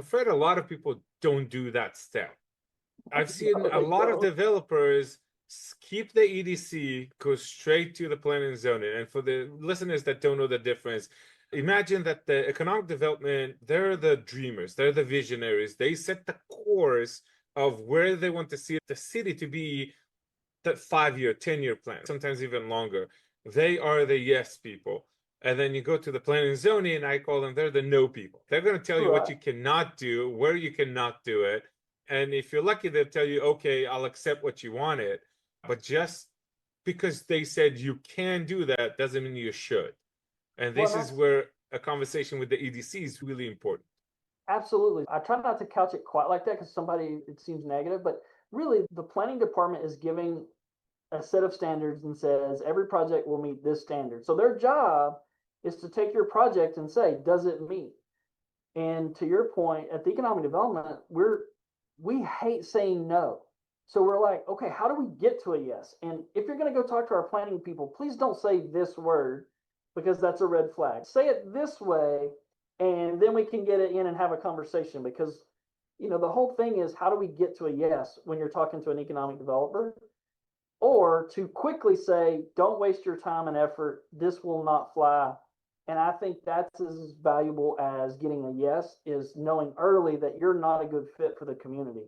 afraid a lot of people don't do that step. I've seen No, a they lot of don't. developers skip the EDC, go straight to the planning and zoning. And for the listeners that don't know the difference, imagine that the economic development, they're the dreamers, they're the visionaries. They set the course of where they want to see the city to be, that 5-year, 10-year plan, sometimes even longer. They are the yes people. And then you go to the planning and zoning, and I call them, they're the no people. They're going to tell you what Right. you cannot do, where you cannot do it. And if you're lucky, they'll tell you, okay, I'll accept what you wanted. But just because they said you can do that doesn't mean you should. And Well, this and is that's where a conversation with the EDC is really important. absolutely. I try not to couch it quite like that because somebody it seems negative, but really the planning department is giving a set of standards and says every project will meet this standard. So their job is to take your project and say, does it meet? And to your point, at the economic development, we hate saying no. So we're like, okay, how do we get to a yes? And if you're going to go talk to our planning people, please don't say this word because that's a red flag. Say it this way, and then we can get it in and have a conversation because the whole thing is how do we get to a yes when you're talking to an economic developer? Or to quickly say, don't waste your time and effort. This will not fly. And I think that's as valuable as getting a yes is knowing early that you're not a good fit for the community.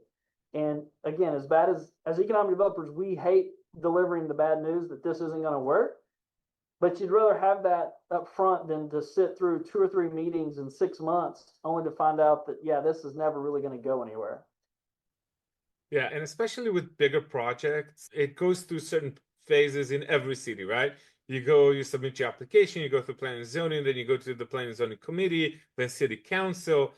And again, as bad as economic developers, we hate delivering the bad news that this isn't going to work. But you'd rather have that up front than to sit through 2 or 3 meetings in 6 months only to find out that, yeah, this is never really going to go anywhere. Yeah, and especially with bigger projects, it goes through certain phases in every city, right? You submit your application, you go through planning and zoning, then you go to the planning and zoning committee, then city council.